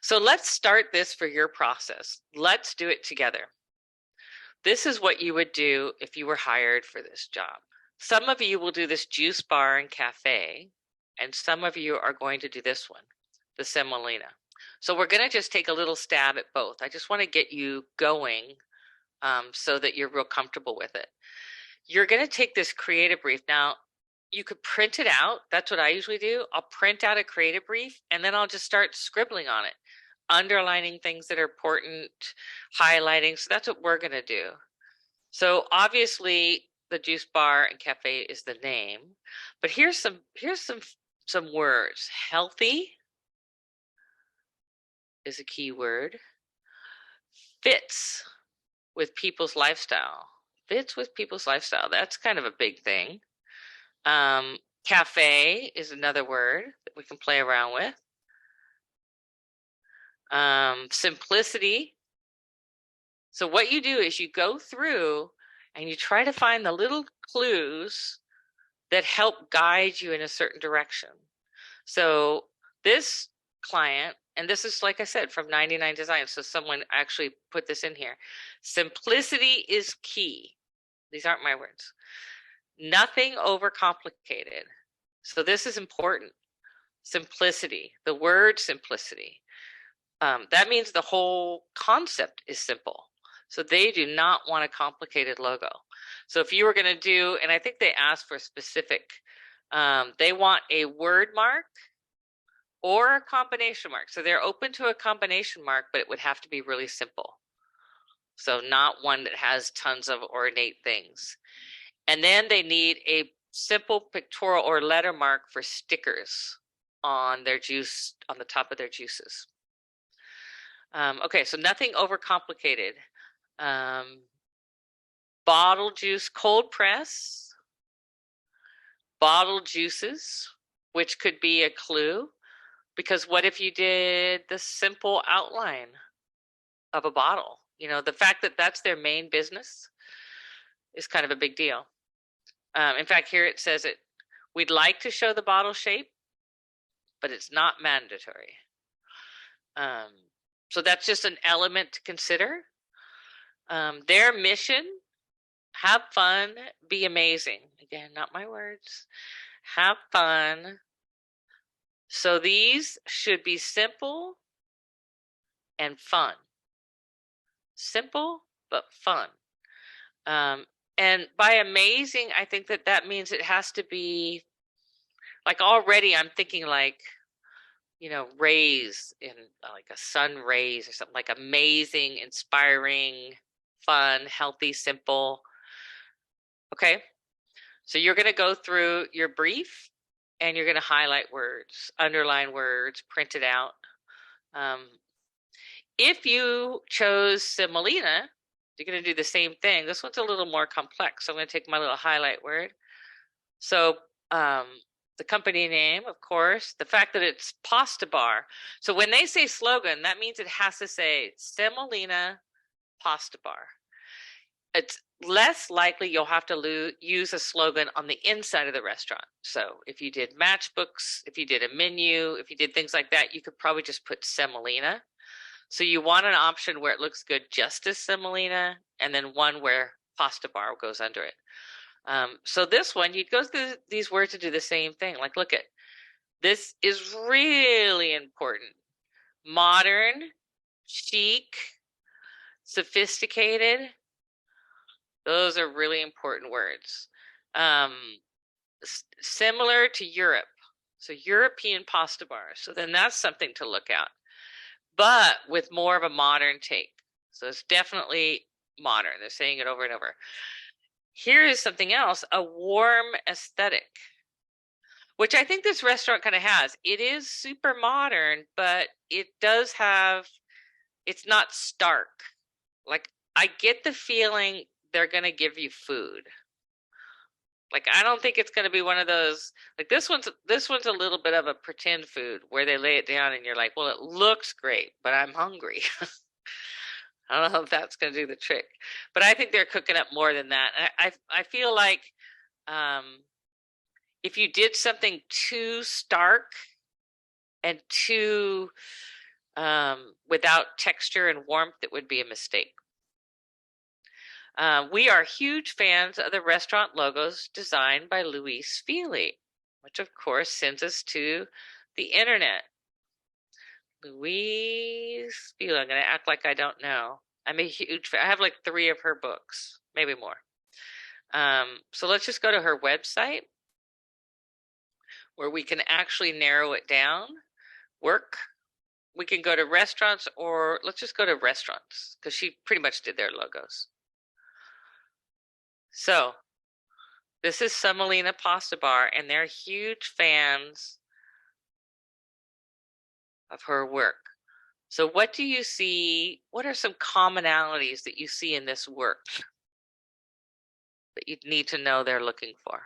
So let's start this for your process. Let's do it together. This is what you would do if you were hired for this job. Some of you will do this juice bar and cafe, and some of you are going to do this one, the semolina. So we're going to just take a little stab at both. I just want to get you going so that you're real comfortable with it. You're going to take this creative brief. Now, you could print it out. That's what I usually do. I'll print out a creative brief, and then I'll just start scribbling on it, underlining things that are important, highlighting. So that's what we're going to do. So obviously the juice bar and cafe is the name, but here's some words. Healthy is a key word. Fits with people's lifestyle. Fits with people's lifestyle. That's kind of a big thing. Cafe is another word that we can play around with. Simplicity. So what you do is you go through and you try to find the little clues that help guide you in a certain direction. So this client, and this is, like I said, from 99 Designs, so someone actually put this in here. Simplicity is key. These aren't my words. Nothing overcomplicated. So this is important. Simplicity, the word simplicity. That means the whole concept is simple. So they do not want a complicated logo. So if you were going to do, and I think they asked for specific, they want a word mark or a combination mark. So they're open to a combination mark, but it would have to be really simple. So not one that has tons of ornate things. And then they need a simple pictorial or letter mark for stickers on their juice, on the top of their juices. Okay, so nothing overcomplicated. Bottle juice, cold press, bottle juices, which could be a clue, because what if you did the simple outline of a bottle? You know, the fact that that's their main business is kind of a big deal. In fact, here it says it, we'd like to show the bottle shape, but it's not mandatory. So that's just an element to consider. Their mission, have fun, be amazing. Again, not my words. Have fun. So these should be simple and fun. Simple, but fun. And by amazing, I think that that means it has to be, like, already I'm thinking like, you know, rays in like a sun rays or something, like amazing, inspiring, fun, healthy, simple. Okay, so you're going to go through your brief and you're going to highlight words, underline words, print it out. If you chose semolina, you're going to do the same thing. This one's a little more complex, so I'm going to take my little highlight word. So the company name, of course, the fact that it's pasta bar. So when they say slogan, that means it has to say semolina pasta bar. It's less likely you'll have to use a slogan on the inside of the restaurant. So if you did matchbooks, if you did a menu, if you did things like that, you could probably just put semolina. So you want an option where it looks good just as semolina, and then one where pasta bar goes under it. So this one, you'd go through these words to do the same thing. Like, look at, this is really important. Modern, chic, sophisticated. Those are really important words. Similar to Europe. So European pasta bars. So then that's something to look at, but with more of a modern take. So it's definitely modern. They're saying it over and over. Here is something else, a warm aesthetic, which I think this restaurant kind of has. It is super modern, but it does have, it's not stark. Like, I get the feeling they're going to give you food. Like, I don't think it's going to be one of those, like this one's a little bit of a pretend food where they lay it down and you're like, well, it looks great, but I'm hungry. I don't know if that's going to do the trick, but I think they're cooking up more than that. I feel like if you did something too stark and too Without texture and warmth, it would be a mistake. We are huge fans of the restaurant logos designed by Louise Feely, which of course sends us to the internet. Louise Feely, I'm going to act like I don't know. I'm a huge fan. I have like 3 of her books, maybe more. So let's just go to her website where we can actually narrow it down. Work. We can go to restaurants, or let's just go to restaurants because she pretty much did their logos. So this is Semolina Pasta Bar, and they're huge fans of her work. So what do you see? What are some commonalities that you see in this work that you'd need to know they're looking for?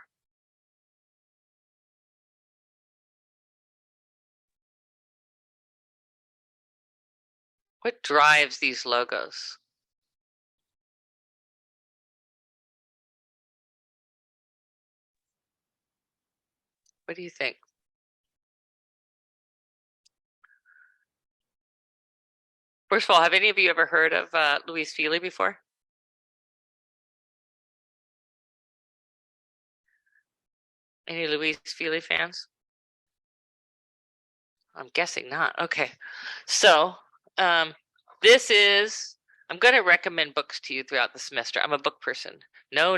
What drives these logos? What do you think? First of all, have any of you ever heard of Louise Feely before? Any Louise Feely fans? I'm guessing not. Okay. So, this is, I'm going to recommend books to you throughout the semester. I'm a book person. No,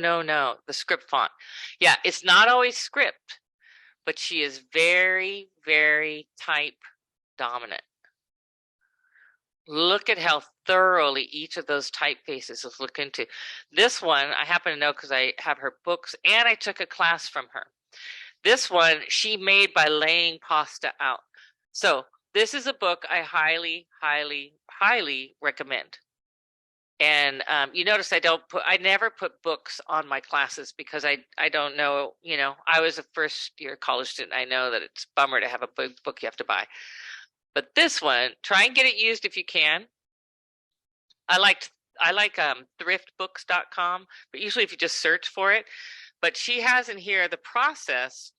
the script font. Yeah, it's not always script, but she is very, very type dominant. Look at how thoroughly each of those typefaces is looked into. This one, I happen to know because I have her books and I took a class from her. This one she made by laying pasta out. So this is a book I highly, highly, highly recommend. And you notice I never put books on my classes because I don't know, I was a first year college student. I know that it's a bummer to have a book you have to buy. But this one, try and get it used if you can. I like thriftbooks.com, but usually if you just search for it. But she has in here the process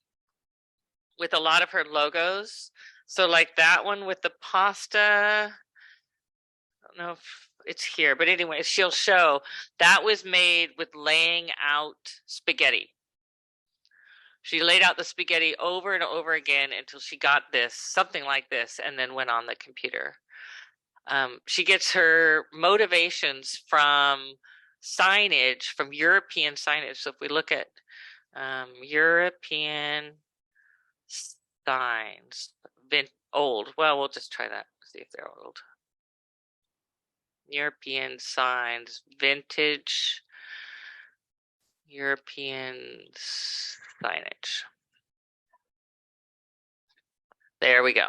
with a lot of her logos. So like that one with the pasta, I don't know if it's here, but anyway, she'll show that was made with laying out spaghetti. She laid out the spaghetti over and over again until she got this, something like this, and then went on the computer. She gets her motivations from signage, from European signage. So if we look at European signs, old. Well, we'll just try that, see if they're old. European signs, vintage European signage. There we go.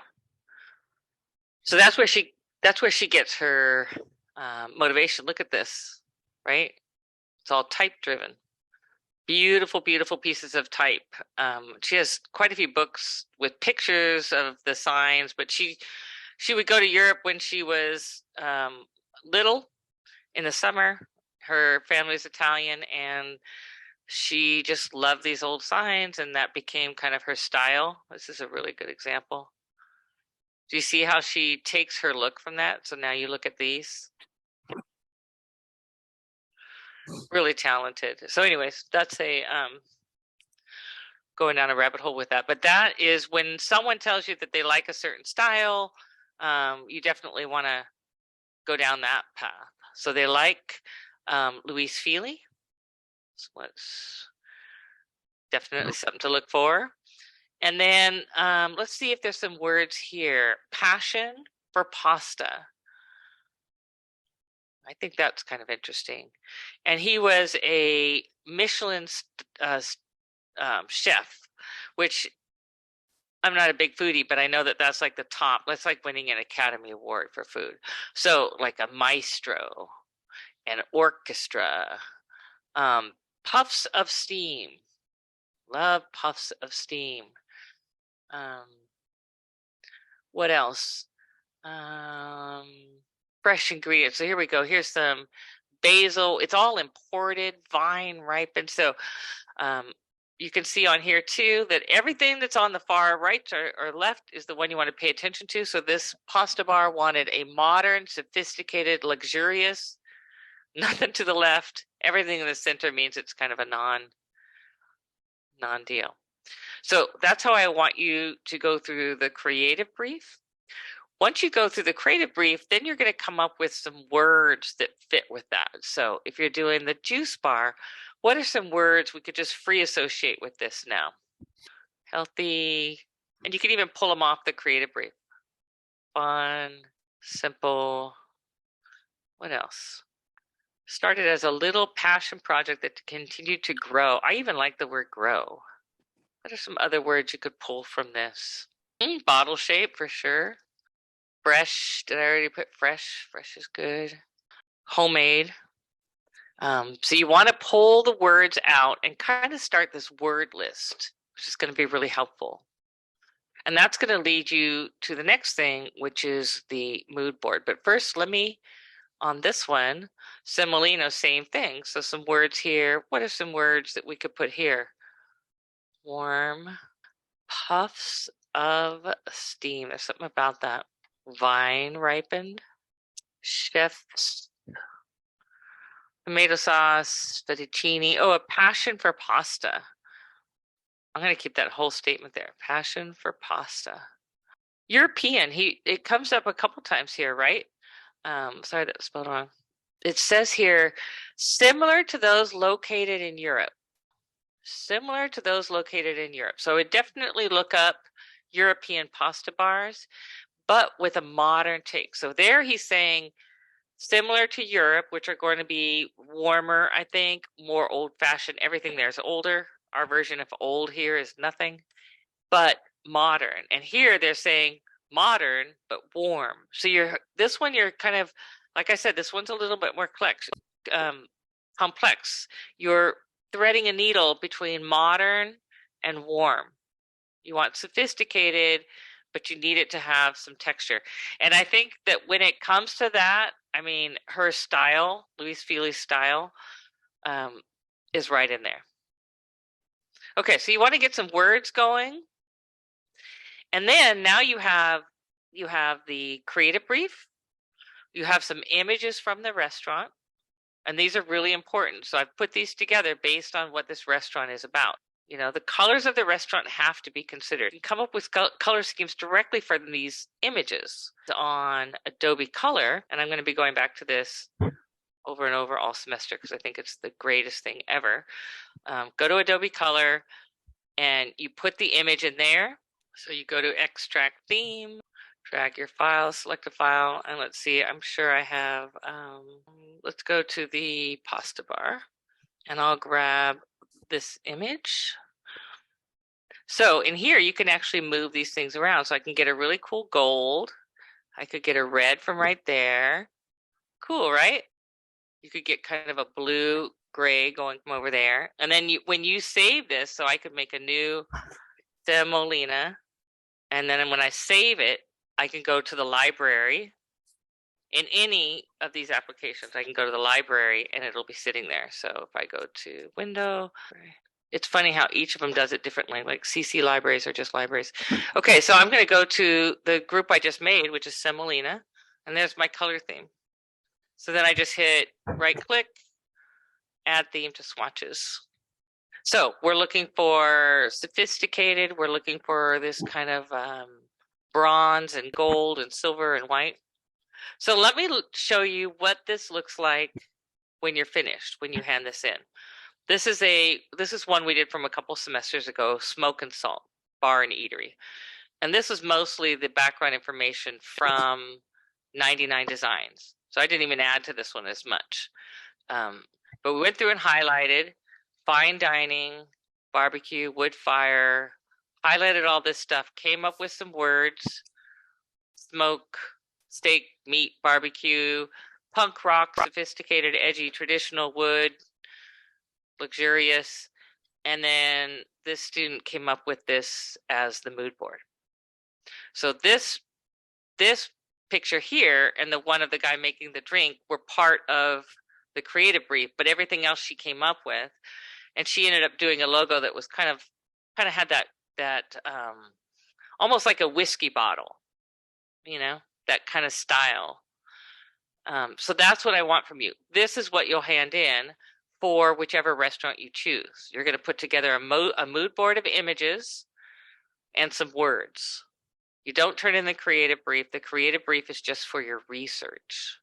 So that's where she gets her motivation. Look at this, right? It's all type driven. Beautiful, beautiful pieces of type. She has quite a few books with pictures of the signs, but she would go to Europe when she was little in the summer. Her family's Italian, and she just loved these old signs, and that became kind of her style. This is a really good example. Do you see how she takes her look from that? So now you look at these. Really talented. So anyways, that's a going down a rabbit hole with that. But that is when someone tells you that they like a certain style, you definitely want to go down that path. So they like Louise Feely. So what's definitely something to look for. And then let's see if there's some words here. Passion for pasta. I think that's kind of interesting. And he was a Michelin chef, which I'm not a big foodie, but I know that that's like the top. That's like winning an Academy Award for food. So like a maestro, an orchestra, puffs of steam. Love puffs of steam. What else? Fresh ingredients. So here we go. Here's some basil. It's all imported, vine ripened. So you can see on here too that everything that's on the far right or left is the one you want to pay attention to. So this pasta bar wanted a modern, sophisticated, luxurious, nothing to the left. Everything in the center means it's kind of a non-deal. So that's how I want you to go through the creative brief. Once you go through the creative brief, then you're going to come up with some words that fit with that. So if you're doing the juice bar, what are some words we could just free associate with this now? Healthy, and you can even pull them off the creative brief. Fun, simple. What else? Started as a little passion project that continued to grow. I even like the word grow. What are some other words you could pull from this? Bottle shape for sure. Fresh, did I already put fresh? Fresh is good. Homemade. So you want to pull the words out and kind of start this word list, which is going to be really helpful. And that's going to lead you to the next thing, which is the mood board. But first, let me, on this one, semolina, same thing. So some words here. What are some words that we could put here? Warm, puffs of steam. There's something about that. Vine ripened, chef's tomato sauce, fettuccine. Oh, a passion for pasta. I'm going to keep that whole statement there. Passion for pasta. European. It comes up a couple times here, right? Sorry, that was spelled wrong. It says here, similar to those located in Europe. Similar to those located in Europe. So I would definitely look up European pasta bars, but with a modern take. So there he's saying similar to Europe, which are going to be warmer, I think, more old-fashioned. Everything there is older. Our version of old here is nothing, but modern. And here they're saying modern, but warm. So this one, you're kind of, like I said, this one's a little bit more complex. You're threading a needle between modern and warm. You want sophisticated, but you need it to have some texture. And I think that when it comes to that, I mean, her style, Louise Feely's style, is right in there. Okay, so you want to get some words going. And then now you have the creative brief. You have some images from the restaurant. And these are really important. So I've put these together based on what this restaurant is about. You know, the colors of the restaurant have to be considered. You come up with color schemes directly from these images on Adobe Color. And I'm going to be going back to this over and over all semester because I think it's the greatest thing ever. Go to Adobe Color and you put the image in there. So you go to Extract Theme, drag your file, select a file, and let's see, I'm sure I have, let's go to the pasta bar, and I'll grab this image. So in here, you can actually move these things around. So I can get a really cool gold. I could get a red from right there. Cool, right? You could get kind of a blue gray going from over there. And then when you save this, so I could make a new semolina, and then when I save it, I can go to the library. In any of these applications, I can go to the library and it'll be sitting there. So if I go to Window, it's funny how each of them does it differently. Like CC libraries are just libraries. Okay, so I'm going to go to the group I just made, which is semolina, and there's my color theme. So then I just hit right click, add theme to swatches. So we're looking for sophisticated. We're looking for this kind of bronze and gold and silver and white. So let me show you what this looks like when you're finished, when you hand this in. This is one we did from a couple semesters ago, Smoke and Salt Bar and Eatery. And this is mostly the background information from 99 Designs. So I didn't even add to this one as much. But we went through and highlighted fine dining, barbecue, wood fire, highlighted all this stuff, came up with some words, smoke, steak, meat, barbecue, punk rock, sophisticated, edgy, traditional, wood, luxurious. And then this student came up with this as the mood board. So this picture here and the one of the guy making the drink were part of the creative brief, but everything else she came up with. and she ended up doing a logo that was kind of had that almost like a whiskey bottle, you know, that kind of style. So that's what I want from you. This is what you'll hand in for whichever restaurant you choose. You're going to put together a mood board of images and some words. You don't turn in the creative brief. The creative brief is just for your research.